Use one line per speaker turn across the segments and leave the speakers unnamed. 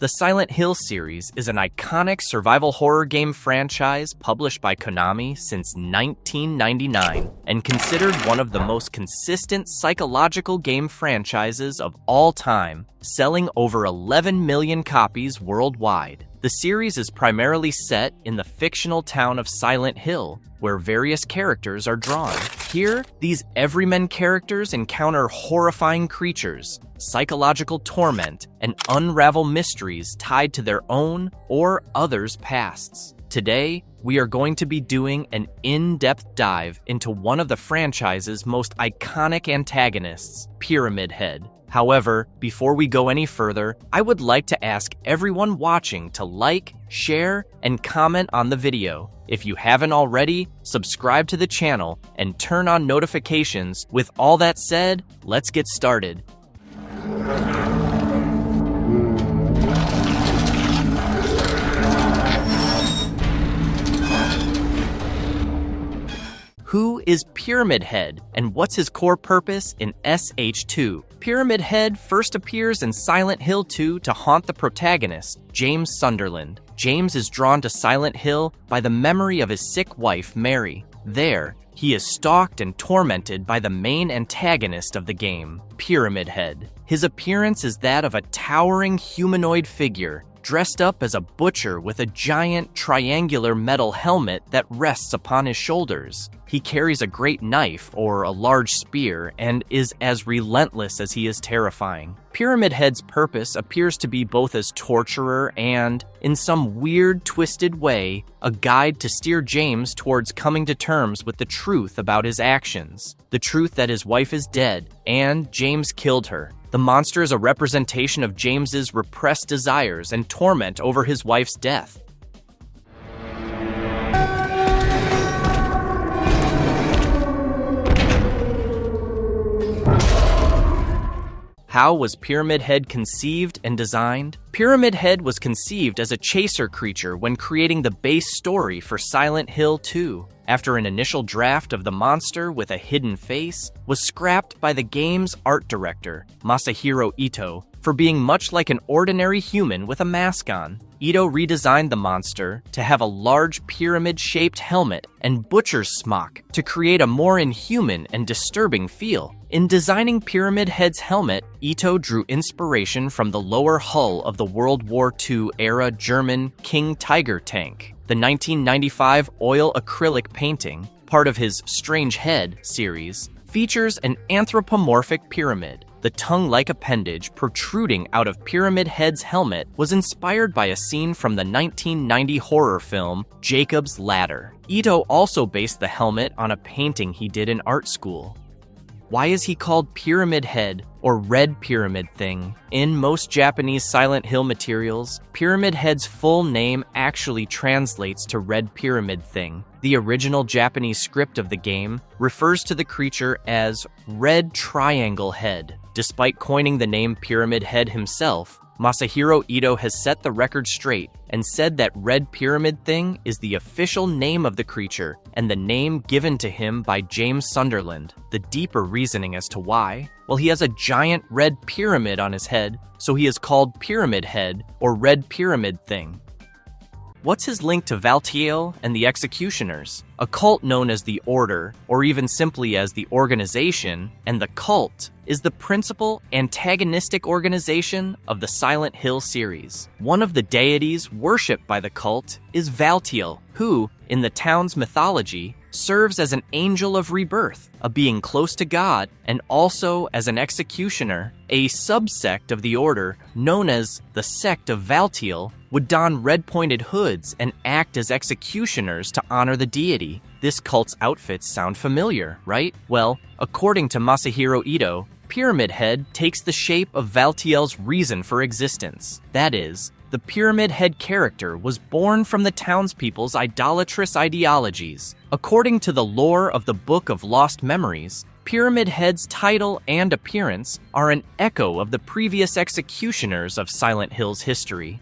The Silent Hill series is an iconic survival horror game franchise published by Konami since 1999 and considered one of the most consistent psychological game franchises of all time, selling over 11 million copies worldwide. The series is primarily set in the fictional town of Silent Hill, where various characters are drawn. Here, these everyman characters encounter horrifying creatures, psychological torment, and unravel mysteries tied to their own or others' pasts. Today, we are going to be doing an in-depth dive into one of the franchise's most iconic antagonists, Pyramid Head. However, before we go any further, I would like to ask everyone watching to like, share, and comment on the video. If you haven't already, subscribe to the channel and turn on notifications. With all that said, let's get started. Who is Pyramid Head, and what's his core purpose in SH2? Pyramid Head first appears in Silent Hill 2 to haunt the protagonist, James Sunderland. James is drawn to Silent Hill by the memory of his sick wife, Mary. There, he is stalked and tormented by the main antagonist of the game, Pyramid Head. His appearance is that of a towering humanoid figure, dressed up as a butcher with a giant triangular metal helmet that rests upon his shoulders. He carries a great knife or a large spear and is as relentless as he is terrifying. Pyramid Head's purpose appears to be both as torturer and, in some weird, twisted way, a guide to steer James towards coming to terms with the truth about his actions. The truth that his wife is dead and James killed her. The monster is a representation of James's repressed desires and torment over his wife's death. How was Pyramid Head conceived and designed? Pyramid Head was conceived as a chaser creature when creating the base story for Silent Hill 2. After an initial draft of the monster with a hidden face was scrapped by the game's art director, Masahiro Ito, for being much like an ordinary human with a mask on. Ito redesigned the monster to have a large pyramid-shaped helmet and butcher's smock to create a more inhuman and disturbing feel. In designing Pyramid Head's helmet, Ito drew inspiration from the lower hull of the World War II-era German King Tiger tank. The 1995 oil acrylic painting, part of his Strange Head series, features an anthropomorphic pyramid. The tongue-like appendage protruding out of Pyramid Head's helmet was inspired by a scene from the 1990 horror film Jacob's Ladder. Ito also based the helmet on a painting he did in art school. Why is he called Pyramid Head or Red Pyramid Thing? In most Japanese Silent Hill materials, Pyramid Head's full name actually translates to Red Pyramid Thing. The original Japanese script of the game refers to the creature as Red Triangle Head. Despite coining the name Pyramid Head himself, Masahiro Ito has set the record straight and said that Red Pyramid Thing is the official name of the creature and the name given to him by James Sunderland. The deeper reasoning as to why? Well, he has a giant red pyramid on his head, so he is called Pyramid Head or Red Pyramid Thing. What's his link to Valtiel and the Executioners? A cult known as the Order, or even simply as the Organization, and the Cult is the principal antagonistic organization of the Silent Hill series. One of the deities worshipped by the cult is Valtiel, who, in the town's mythology, serves as an angel of rebirth, a being close to God, and also as an executioner. A subsect of the Order, known as the Sect of Valtiel, would don red-pointed hoods and act as executioners to honor the deity. This cult's outfits sound familiar, right? Well, according to Masahiro Ito, Pyramid Head takes the shape of Valtiel's reason for existence. That is, the Pyramid Head character was born from the townspeople's idolatrous ideologies. According to the lore of the Book of Lost Memories, Pyramid Head's title and appearance are an echo of the previous executioners of Silent Hill's history.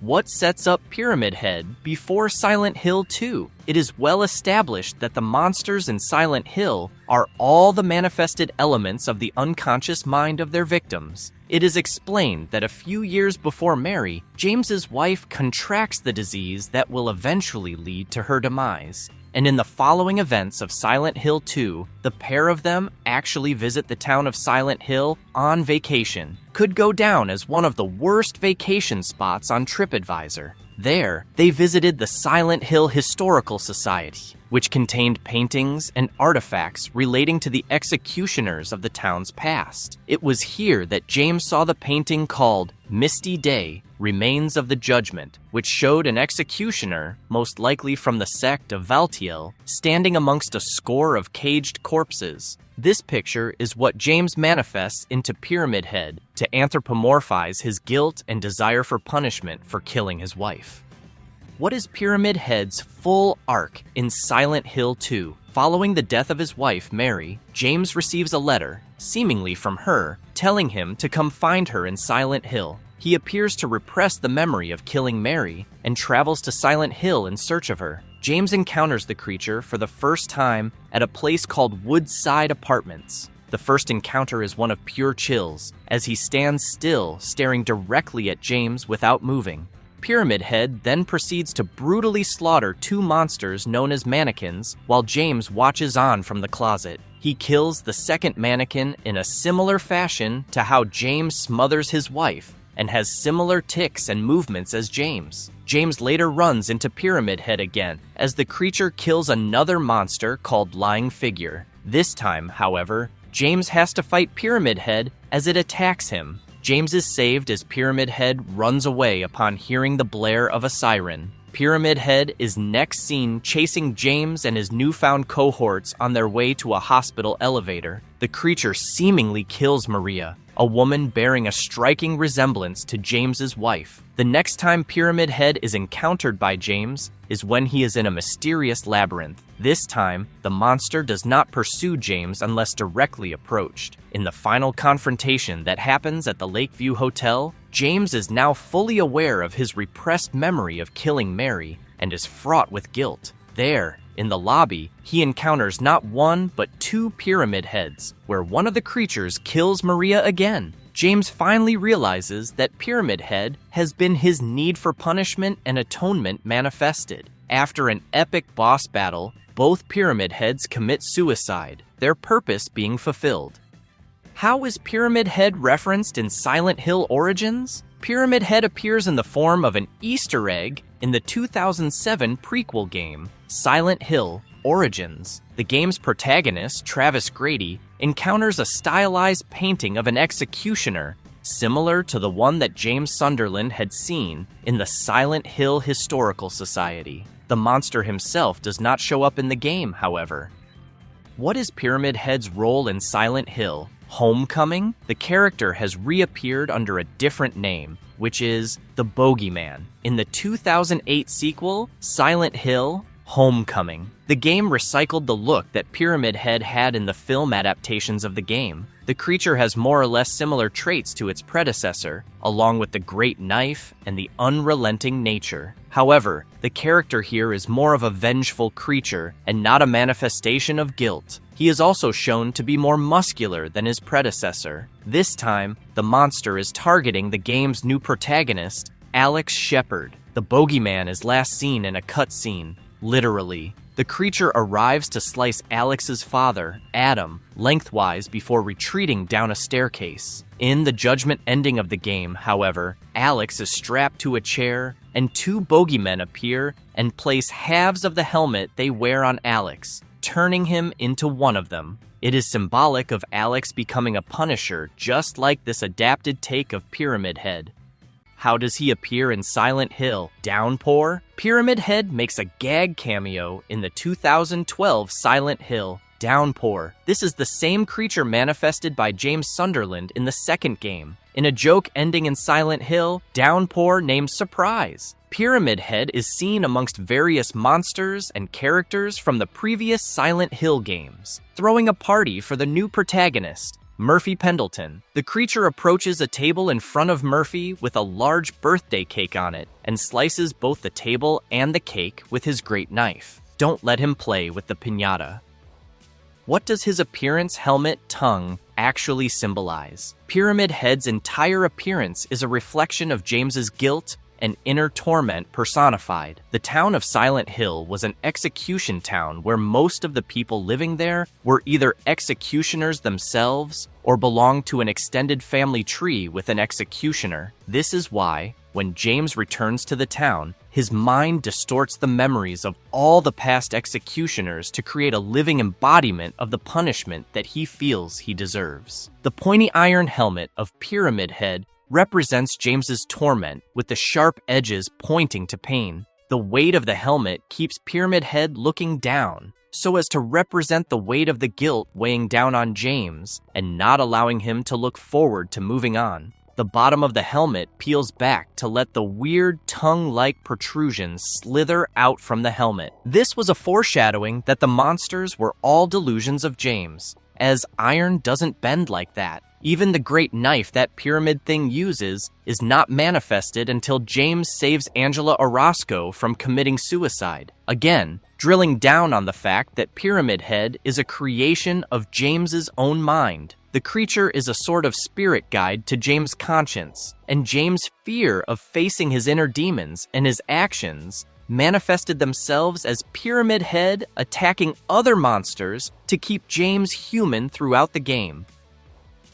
What sets up Pyramid Head before Silent Hill 2? It is well established that the monsters in Silent Hill are all the manifested elements of the unconscious mind of their victims. It is explained that a few years before Mary, James's wife contracts the disease that will eventually lead to her demise. And in the following events of Silent Hill 2, the pair of them actually visit the town of Silent Hill on vacation. Could go down as one of the worst vacation spots on TripAdvisor. There, they visited the Silent Hill Historical Society, which contained paintings and artifacts relating to the executioners of the town's past. It was here that James saw the painting called Misty Day, Remains of the Judgment, which showed an executioner, most likely from the sect of Valtiel, standing amongst a score of caged corpses. This picture is what James manifests into Pyramid Head to anthropomorphize his guilt and desire for punishment for killing his wife. What is Pyramid Head's full arc in Silent Hill 2? Following the death of his wife, Mary, James receives a letter, seemingly from her, telling him to come find her in Silent Hill. He appears to repress the memory of killing Mary and travels to Silent Hill in search of her. James encounters the creature for the first time at a place called Woodside Apartments. The first encounter is one of pure chills, as he stands still, staring directly at James without moving. Pyramid Head then proceeds to brutally slaughter two monsters known as mannequins while James watches on from the closet. He kills the second mannequin in a similar fashion to how James smothers his wife, and has similar tics and movements as James. James later runs into Pyramid Head again, as the creature kills another monster called Lying Figure. This time, however, James has to fight Pyramid Head as it attacks him. James is saved as Pyramid Head runs away upon hearing the blare of a siren. Pyramid Head is next seen chasing James and his newfound cohorts on their way to a hospital elevator. The creature seemingly kills Maria, a woman bearing a striking resemblance to James's wife. The next time Pyramid Head is encountered by James is when he is in a mysterious labyrinth. This time, the monster does not pursue James unless directly approached. In the final confrontation that happens at the Lakeview Hotel, James is now fully aware of his repressed memory of killing Mary and is fraught with guilt. There, in the lobby, he encounters not one but two Pyramid Heads, where one of the creatures kills Maria again. James finally realizes that Pyramid Head has been his need for punishment and atonement manifested. After an epic boss battle, both Pyramid Heads commit suicide, their purpose being fulfilled. How is Pyramid Head referenced in Silent Hill Origins? Pyramid Head appears in the form of an Easter egg in the 2007 prequel game, Silent Hill Origins. The game's protagonist, Travis Grady, encounters a stylized painting of an executioner, similar to the one that James Sunderland had seen in the Silent Hill Historical Society. The monster himself does not show up in the game, however. What is Pyramid Head's role in Silent Hill? Homecoming? The character has reappeared under a different name, which is the Bogeyman, in the 2008 sequel, Silent Hill Homecoming. The game recycled the look that Pyramid Head had in the film adaptations of the game. The creature has more or less similar traits to its predecessor, along with the great knife and the unrelenting nature. However, the character here is more of a vengeful creature and not a manifestation of guilt. He is also shown to be more muscular than his predecessor. This time, the monster is targeting the game's new protagonist, Alex Shepard. The Bogeyman is last seen in a cutscene. Literally, the creature arrives to slice Alex's father, Adam, lengthwise before retreating down a staircase. In the judgment ending of the game, however, Alex is strapped to a chair, and two bogeymen appear and place halves of the helmet they wear on Alex, turning him into one of them. It is symbolic of Alex becoming a Punisher, just like this adapted take of Pyramid Head. How does he appear in Silent Hill? Downpour? Pyramid Head makes a gag cameo in the 2012 Silent Hill Downpour. This is the same creature manifested by James Sunderland in the second game. In a joke ending in Silent Hill, Downpour named Surprise. Pyramid Head is seen amongst various monsters and characters from the previous Silent Hill games, throwing a party for the new protagonist. Murphy Pendleton. The creature approaches a table in front of Murphy with a large birthday cake on it and slices both the table and the cake with his great knife. Don't let him play with the piñata. What does his appearance, helmet, tongue actually symbolize? Pyramid Head's entire appearance is a reflection of James's guilt and inner torment personified. The town of Silent Hill was an execution town where most of the people living there were either executioners themselves or belonged to an extended family tree with an executioner. This is why, when James returns to the town, his mind distorts the memories of all the past executioners to create a living embodiment of the punishment that he feels he deserves. The pointy iron helmet of Pyramid Head represents James's torment, with the sharp edges pointing to pain. The weight of the helmet keeps Pyramid Head looking down, so as to represent the weight of the guilt weighing down on James and not allowing him to look forward to moving on. The bottom of the helmet peels back to let the weird tongue-like protrusions slither out from the helmet. This was a foreshadowing that the monsters were all delusions of James, as iron doesn't bend like that. Even the great knife that pyramid thing uses is not manifested until James saves Angela Orozco from committing suicide. Again, drilling down on the fact that Pyramid Head is a creation of James's own mind. The creature is a sort of spirit guide to James' conscience, and James' fear of facing his inner demons and his actions manifested themselves as Pyramid Head attacking other monsters to keep James human throughout the game.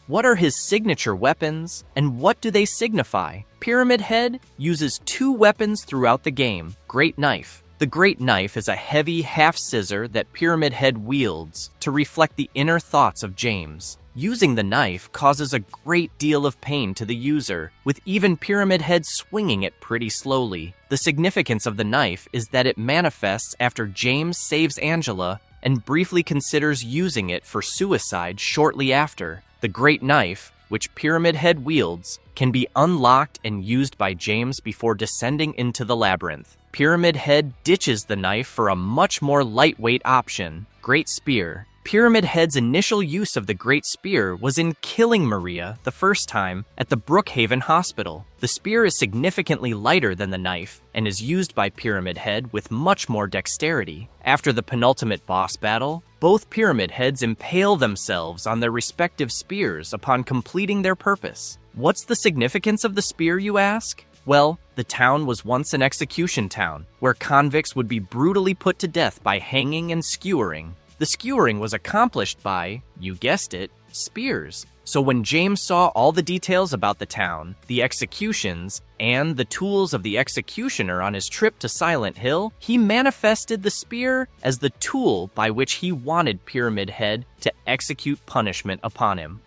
What are his signature weapons, and what do they signify? Pyramid Head uses two weapons throughout the game. Great Knife. The Great Knife is a heavy half-scissor that Pyramid Head wields to reflect the inner thoughts of James. Using the knife causes a great deal of pain to the user, with even Pyramid Head swinging it pretty slowly. The significance of the knife is that it manifests after James saves Angela and briefly considers using it for suicide shortly after. The Great Knife, which Pyramid Head wields, can be unlocked and used by James before descending into the labyrinth. Pyramid Head ditches the knife for a much more lightweight option, Great Spear. Pyramid Head's initial use of the Great Spear was in killing Maria the first time at the Brookhaven Hospital. The spear is significantly lighter than the knife and is used by Pyramid Head with much more dexterity. After the penultimate boss battle, both Pyramid Heads impale themselves on their respective spears upon completing their purpose. What's the significance of the spear, you ask? Well, the town was once an execution town, where convicts would be brutally put to death by hanging and skewering. The skewering was accomplished by, you guessed it, spears. So when James saw all the details about the town, the executions, and the tools of the executioner on his trip to Silent Hill, he manifested the spear as the tool by which he wanted Pyramid Head to execute punishment upon him.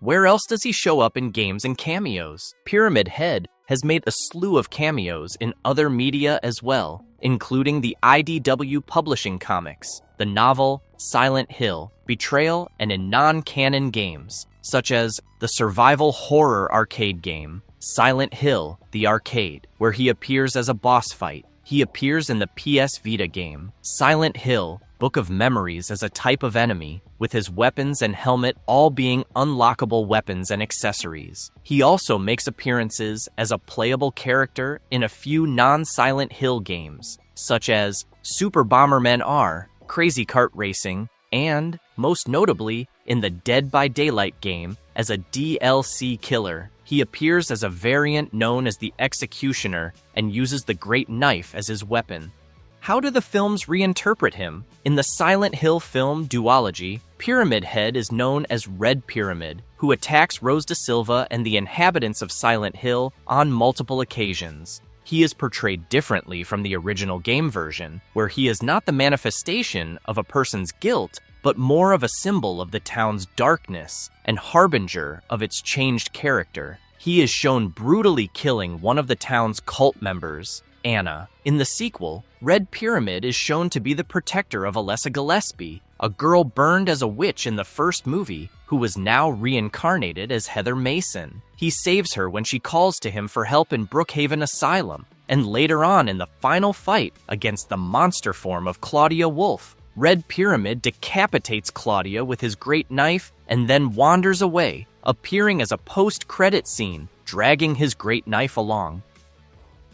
Where else does he show up in games and cameos? Pyramid Head has made a slew of cameos in other media as well, including the IDW publishing comics, the novel Silent Hill, Betrayal, and in non-canon games, such as the survival horror arcade game, Silent Hill, the Arcade, where he appears as a boss fight. He appears in the PS Vita game, Silent Hill, Book of Memories, as a type of enemy, with his weapons and helmet all being unlockable weapons and accessories. He also makes appearances as a playable character in a few non-Silent Hill games, such as Super Bomberman R, Crazy Kart Racing, and, most notably, in the Dead by Daylight game as a DLC killer. He appears as a variant known as the Executioner and uses the Great Knife as his weapon. How do the films reinterpret him? In the Silent Hill film duology, Pyramid Head is known as Red Pyramid, who attacks Rose da Silva and the inhabitants of Silent Hill on multiple occasions. He is portrayed differently from the original game version, where he is not the manifestation of a person's guilt, but more of a symbol of the town's darkness and harbinger of its changed character. He is shown brutally killing one of the town's cult members, Anna. In the sequel, Red Pyramid is shown to be the protector of Alessa Gillespie, a girl burned as a witch in the first movie, who was now reincarnated as Heather Mason. He saves her when she calls to him for help in Brookhaven Asylum, and later on in the final fight against the monster form of Claudia Wolf. Red Pyramid decapitates Claudia with his great knife and then wanders away, appearing as a post-credit scene, dragging his great knife along.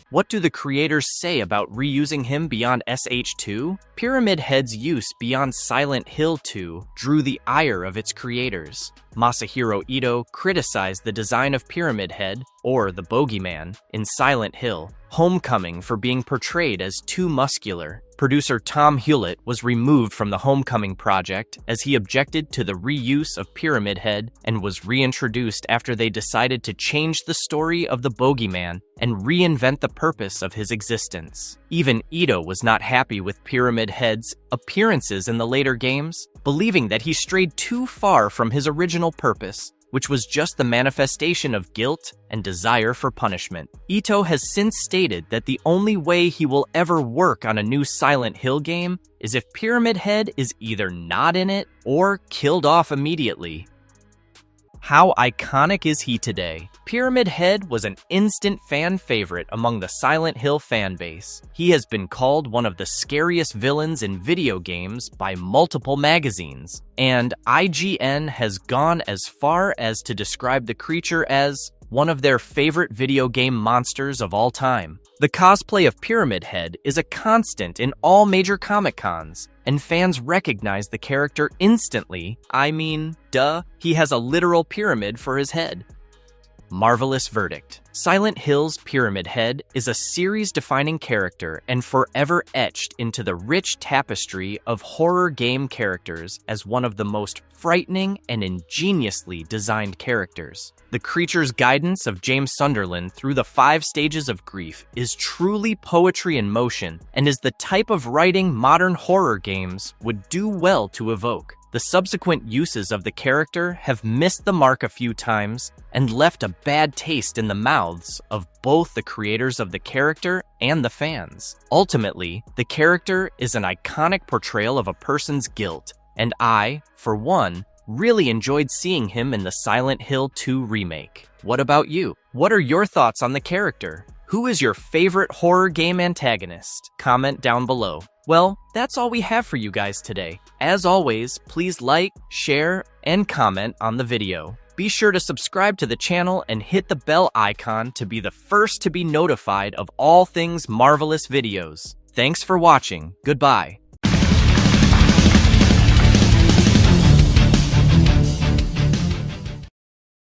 What do the creators say about reusing him beyond SH2? Pyramid Head's use beyond Silent Hill 2 drew the ire of its creators. Masahiro Ito criticized the design of Pyramid Head, or the Bogeyman, in Silent Hill, Homecoming for being portrayed as too muscular. Producer Tom Hewlett was removed from the Homecoming project as he objected to the reuse of Pyramid Head and was reintroduced after they decided to change the story of the Bogeyman and reinvent the purpose of his existence. Even Ito was not happy with Pyramid Head's appearances in the later games, believing that he strayed too far from his original purpose, which was just the manifestation of guilt and desire for punishment. Ito has since stated that the only way he will ever work on a new Silent Hill game is if Pyramid Head is either not in it or killed off immediately. How iconic is he today? Pyramid Head was an instant fan favorite among the Silent Hill fanbase. He has been called one of the scariest villains in video games by multiple magazines, and IGN has gone as far as to describe the creature as one of their favorite video game monsters of all time. The cosplay of Pyramid Head is a constant in all major Comic-Cons, and fans recognize the character instantly. I mean, duh, he has a literal pyramid for his head. Marvelous verdict. Silent Hill's Pyramid Head is a series-defining character and forever etched into the rich tapestry of horror game characters as one of the most frightening and ingeniously designed characters. The creature's guidance of James Sunderland through the 5 stages of grief is truly poetry in motion and is the type of writing modern horror games would do well to evoke. The subsequent uses of the character have missed the mark a few times and left a bad taste in the mouths of both the creators of the character and the fans. Ultimately, the character is an iconic portrayal of a person's guilt, and I, for one, really enjoyed seeing him in the Silent Hill 2 remake. What about you? What are your thoughts on the character? Who is your favorite horror game antagonist? Comment down below. Well, that's all we have for you guys today. As always, please like, share, and comment on the video. Be sure to subscribe to the channel and hit the bell icon to be the first to be notified of all things Marvelous videos. Thanks for watching. Goodbye.